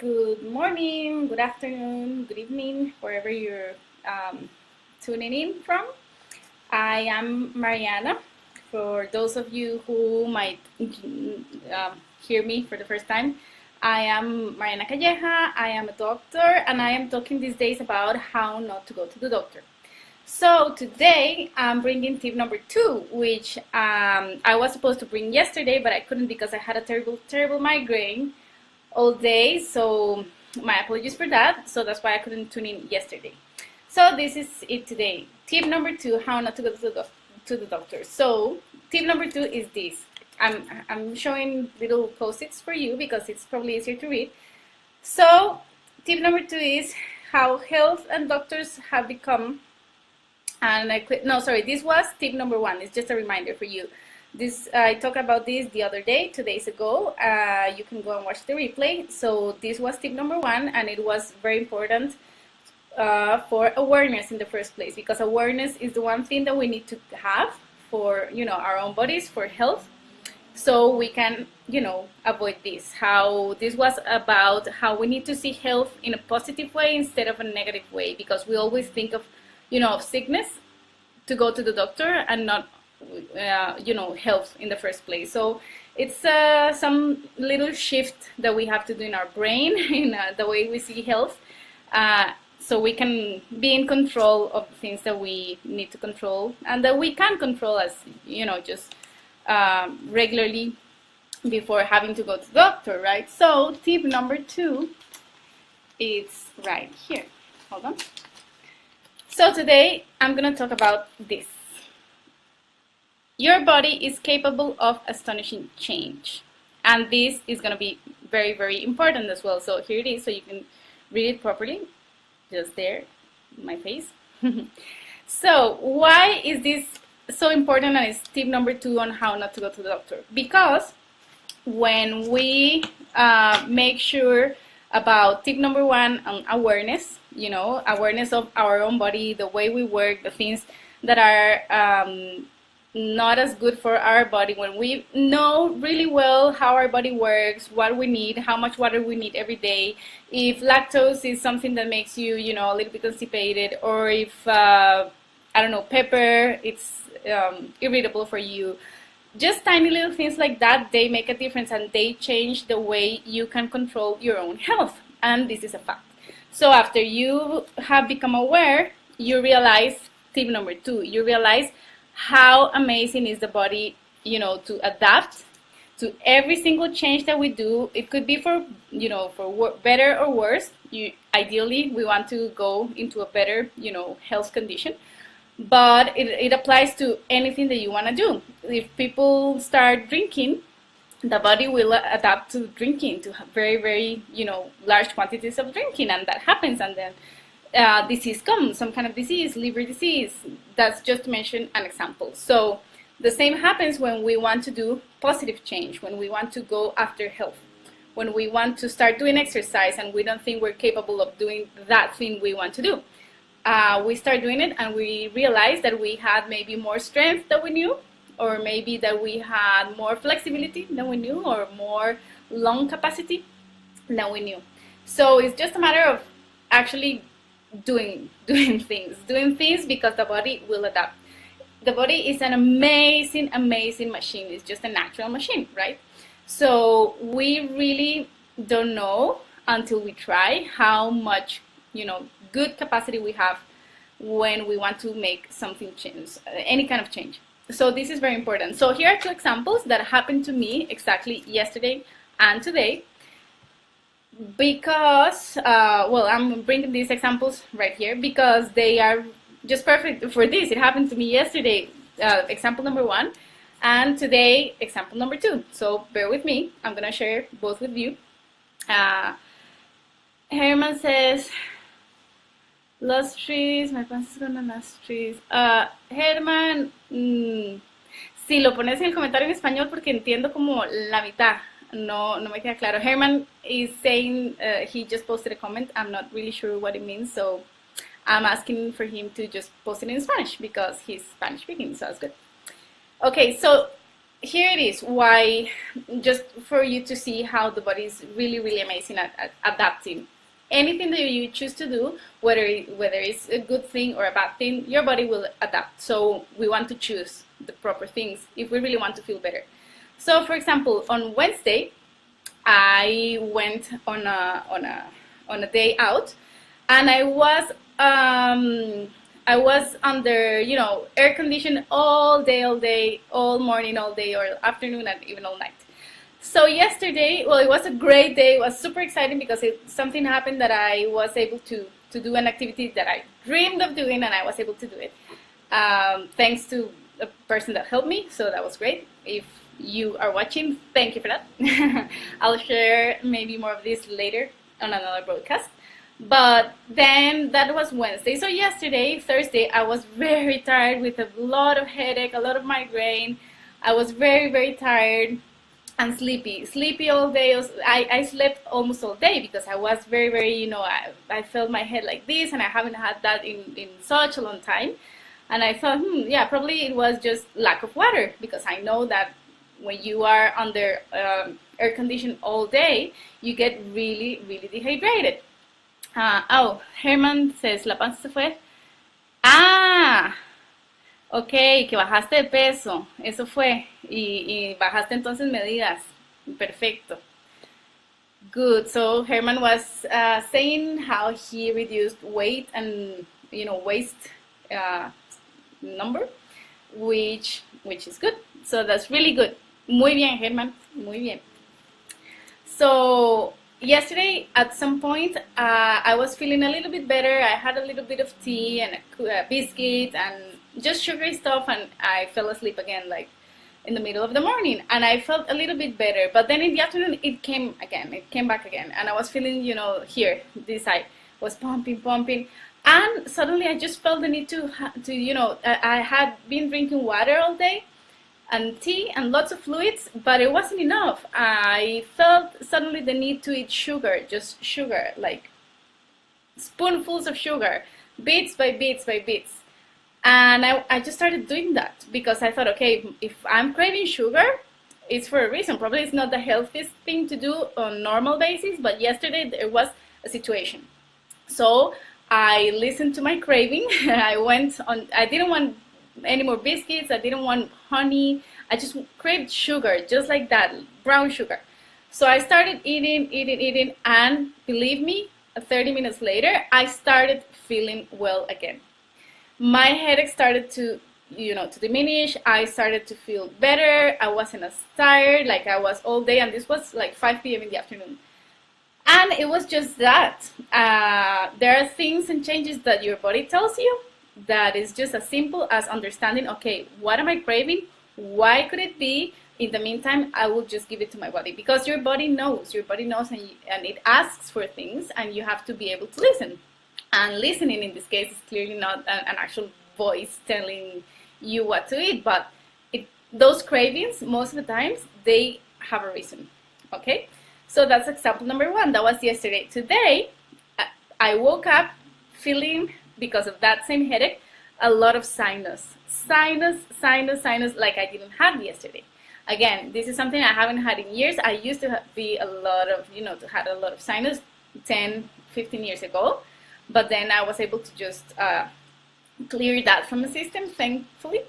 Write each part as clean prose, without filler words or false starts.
Good morning, good afternoon, good evening, wherever you're tuning in from. I am Mariana. For those of you who might hear me for the first time, I am Mariana Calleja. I am a doctor, and I am talking these days about how not to go to the doctor. So today I'm bringing tip number 2, which I was supposed to bring yesterday, but I couldn't because I had a terrible migraine all day. So my apologies for that. So that's why I couldn't tune in yesterday. So this is it today. Tip number 2: how not to go to the doctor. So tip number 2 is this. I'm showing little post-its for you because it's probably easier to read. So tip number 2 is how health and doctors have become. And this was tip number 1. It's just a reminder for you. I talked about this the other day, 2 days ago. You can go and watch the replay. So this was tip number 1, and it was very important for awareness in the first place, because awareness is the one thing that we need to have for our own bodies, for health, so we can avoid this. How this was about how we need to see health in a positive way instead of a negative way, because we always think of of sickness to go to the doctor and not health in the first place. So it's some little shift that we have to do in our brain, in the way we see health, so we can be in control of the things that we need to control and that we can control, as just regularly before having to go to the doctor, right? So tip number 2, it's right here. Hold on. So today I'm going to talk about this. Your body is capable of astonishing change. And this is going to be very, very important as well. So here it is, so you can read it properly. Just there, my face. So why is this so important, and it's tip number 2 on how not to go to the doctor? Because when we make sure about tip number 1 on awareness, awareness of our own body, the way we work, the things that are not as good for our body, when we know really well how our body works, what we need, how much water we need every day, if lactose is something that makes you, a little bit constipated, or if, I don't know, pepper, it's irritable for you. Just tiny little things like that, they make a difference, and they change the way you can control your own health. And this is a fact. So after you have become aware, you realize, tip number 2, you realize how amazing is the body, to adapt to every single change that we do. It could be for, for better or worse. Ideally, we want to go into a better, health condition. But it applies to anything that you want to do. If people start drinking, the body will adapt to drinking, to very, very, large quantities of drinking, and that happens, and then disease comes, some kind of disease, liver disease. That's just to mention an example. So the same happens when we want to do positive change, when we want to go after health, when we want to start doing exercise and we don't think we're capable of doing that thing we want to do. We start doing it and we realize that we had maybe more strength than we knew, or maybe that we had more flexibility than we knew, or more lung capacity than we knew. So it's just a matter of actually doing things, because the body will adapt. The body is an amazing machine. It's just a natural machine, right? So we really don't know until we try how much good capacity we have when we want to make something change, any kind of change. So this is very important. So here are 2 examples that happened to me exactly yesterday and today, because I'm bringing these examples right here because they are just perfect for this. It happened to me yesterday, example number 1, and today, example number 2. So bear with me. I'm gonna share both with you. Herman says, lost trees, my pants is gonna lost trees. Herman, si lo pones en el comentario en español, porque entiendo como la mitad. No me queda claro. Herman is saying he just posted a comment. I'm not really sure what it means, so I'm asking for him to just post it in Spanish because he's Spanish speaking, so that's good. Okay, so here it is, why, just for you to see how the body is really, really amazing at adapting. Anything that you choose to do, whether it's a good thing or a bad thing, your body will adapt. So we want to choose the proper things if we really want to feel better. So for example, on Wednesday, I went on a day out, and I was under, you know, air conditioned all day, all morning, all day, or afternoon, and even all night. So yesterday, well, it was a great day. It was super exciting because something happened that I was able to do an activity that I dreamed of doing, and I was able to do it. Thanks to a person that helped me, so that was great. If you are watching, thank you for that. I'll share maybe more of this later on another broadcast. But then that was Wednesday. So yesterday, Thursday, I was very tired with a lot of headache, a lot of migraine. I was very, very tired and sleepy all day. I slept almost all day because I was very, very, you know, I felt my head like this, and I haven't had that in such a long time. And I thought, yeah, probably it was just lack of water, because I know that when you are under air conditioning all day, you get really, really dehydrated. Oh, Herman says, la panza se fue. Ah, ok, que bajaste de peso, eso fue, y bajaste entonces medidas, perfecto. Good, so Herman was saying how he reduced weight and, you know, waist number, which is good, so that's really good. Muy bien, Herman, muy bien. So yesterday, at some point, I was feeling a little bit better. I had a little bit of tea and a biscuit and just sugary stuff, and I fell asleep again, like in the middle of the morning, and I felt a little bit better. But then in the afternoon, it came back again, and I was feeling, you know, here, this side was pumping, and suddenly I just felt the need to you know, I had been drinking water all day and tea and lots of fluids, but it wasn't enough. I felt suddenly the need to eat sugar, just sugar, like spoonfuls of sugar, bits by bits. And I just started doing that because I thought, okay, if I'm craving sugar, it's for a reason. Probably it's not the healthiest thing to do on normal basis, but yesterday there was a situation. So I listened to my craving. I didn't want any more biscuits, I didn't want honey, I just craved sugar, just like that, brown sugar. So I started eating, and believe me, 30 minutes later, I started feeling well again. My headache started to, you know, to diminish. I started to feel better. I wasn't as tired like I was all day, and this was like 5 p.m. in the afternoon. And it was just that. There are things and changes that your body tells you that is just as simple as understanding, okay, what am I craving? Why could it be? In the meantime, I will just give it to my body, because your body knows, and it asks for things, and you have to be able to listen. And listening in this case is clearly not an actual voice telling you what to eat, but those cravings, most of the times, they have a reason, okay? So that's example number one. That was yesterday. Today, I woke up feeling, because of that same headache, a lot of sinus, like I didn't have yesterday. Again, this is something I haven't had in years. I used to be a lot of, had a lot of sinus 10, 15 years ago, but then I was able to just clear that from the system, thankfully.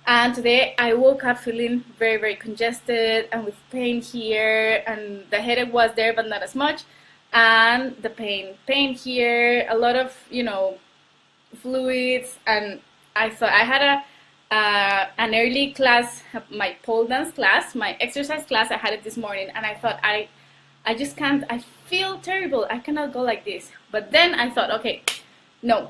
And today I woke up feeling very, very congested and with pain here, and the headache was there, but not as much. And the pain here, a lot of, fluids. And I thought I had an early class, my pole dance class, my exercise class. I had it this morning, and I thought I just can't. I feel terrible. I cannot go like this. But then I thought, okay, no,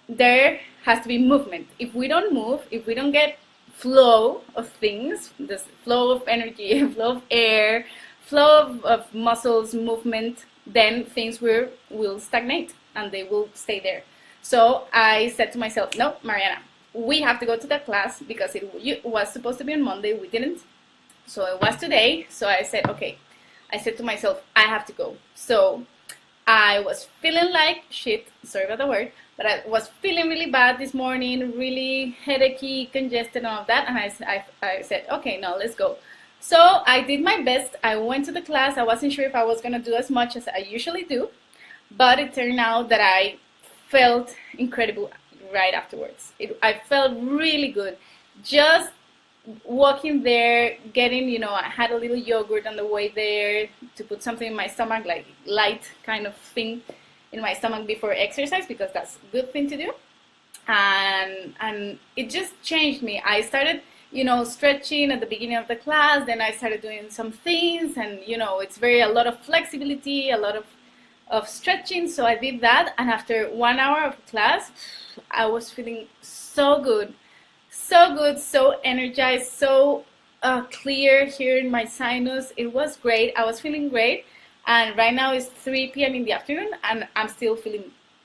there has to be movement. If we don't move, if we don't get flow of things, this flow of energy, flow of air, flow of muscles, movement, then things will stagnate and they will stay there. So I said to myself, no, Mariana, we have to go to that class, because it was supposed to be on Monday. We didn't. So it was today. So I said, okay. I said to myself, I have to go. So I was feeling like shit, sorry about the word, but I was feeling really bad this morning, really headachy, congested, and all of that. And I said, okay, no, let's go. So I did my best. I went to the class. I wasn't sure if I was going to do as much as I usually do, but it turned out that I felt incredible right afterwards. I felt really good. Just walking there, getting, I had a little yogurt on the way there to put something in my stomach, like light kind of thing in my stomach before exercise, because that's a good thing to do. And it just changed me. I started, stretching at the beginning of the class, then I started doing some things, and, it's a lot of flexibility, a lot of stretching, so I did that, and after 1 hour of class, I was feeling so good. So good, so energized, so clear here in my sinus. It was great. I was feeling great. And right now it's 3 p.m. in the afternoon, and I'm still feeling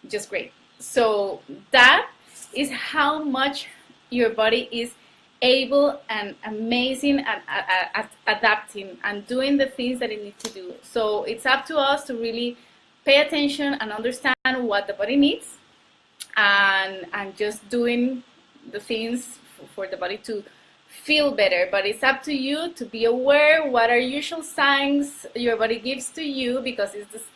just great. So that is how much your body is able and amazing at adapting and doing the things that it needs to do. So it's up to us to really pay attention and understand what the body needs, and just doing the things for the body to feel better. But it's up to you to be aware what are usual signs your body gives to you, because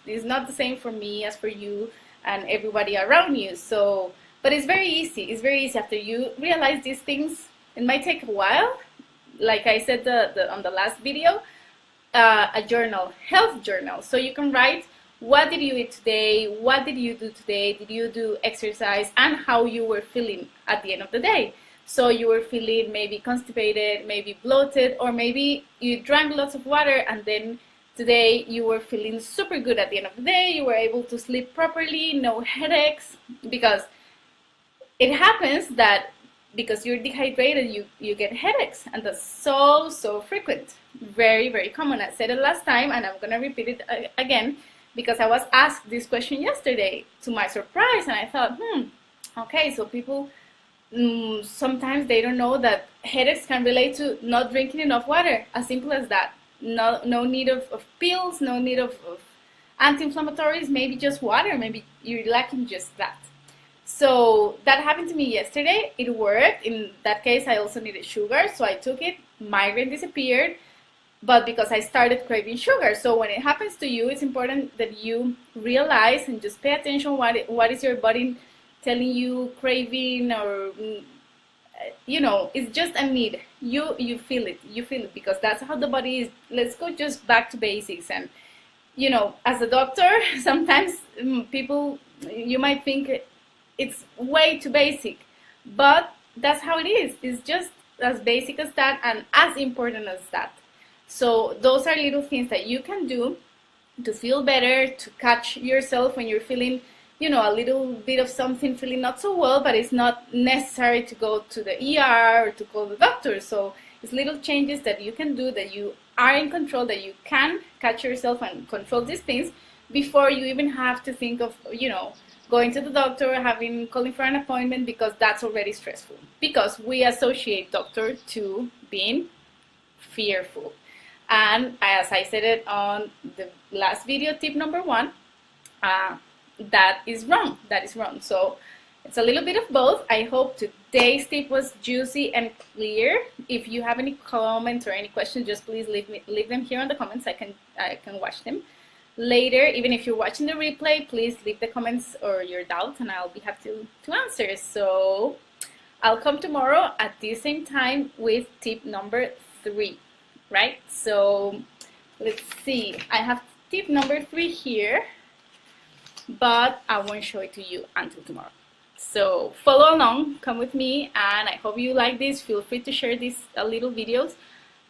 it's not the same for me as for you and everybody around you. So, but it's very easy. It's very easy after you realize these things. It might take a while. Like I said on the last video, a journal, health journal. So you can write, what did you eat today? What did you do today? Did you do exercise? And how you were feeling at the end of the day. So you were feeling maybe constipated, maybe bloated, or maybe you drank lots of water, and then today you were feeling super good at the end of the day. You were able to sleep properly, no headaches, because it happens that because you're dehydrated, you get headaches, and that's so frequent. Very, very common. I said it last time, and I'm going to repeat it again, because I was asked this question yesterday to my surprise, and I thought, okay, so people... sometimes they don't know that headaches can relate to not drinking enough water. As simple as that. No need of pills, no need of anti-inflammatories, maybe just water. Maybe you're lacking just that. So that happened to me yesterday. It worked. In that case, I also needed sugar, so I took it. Migraine disappeared, but because I started craving sugar. So when it happens to you, it's important that you realize and just pay attention what is your body telling you, craving, or it's just a need. You feel it because that's how the body is. Let's go just back to basics. And as a doctor, sometimes people, you might think it's way too basic, but that's how it is. It's just as basic as that, and as important as that. So those are little things that you can do to feel better, to catch yourself when you're feeling a little bit of something, feeling not so well, but it's not necessary to go to the ER or to call the doctor. So it's little changes that you can do, that you are in control, that you can catch yourself and control these things before you even have to think of, going to the doctor, calling for an appointment, because that's already stressful. Because we associate doctor to being fearful. And as I said it on the last video, tip number 1, that is wrong. So it's a little bit of both. I hope today's tip was juicy and clear. If you have any comments or any questions, just please leave them here in the comments. I can watch them later. Even if you're watching the replay, please leave the comments or your doubts, and I'll be happy to answer. So I'll come tomorrow at the same time with tip number 3, right? So let's see. I have tip number 3 here, but I won't show it to you until tomorrow. So follow along, come with me, and I hope you like this. Feel free to share these little videos,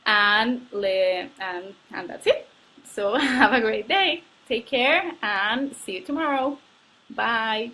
and that's it. So have a great day. Take care, and see you tomorrow. Bye.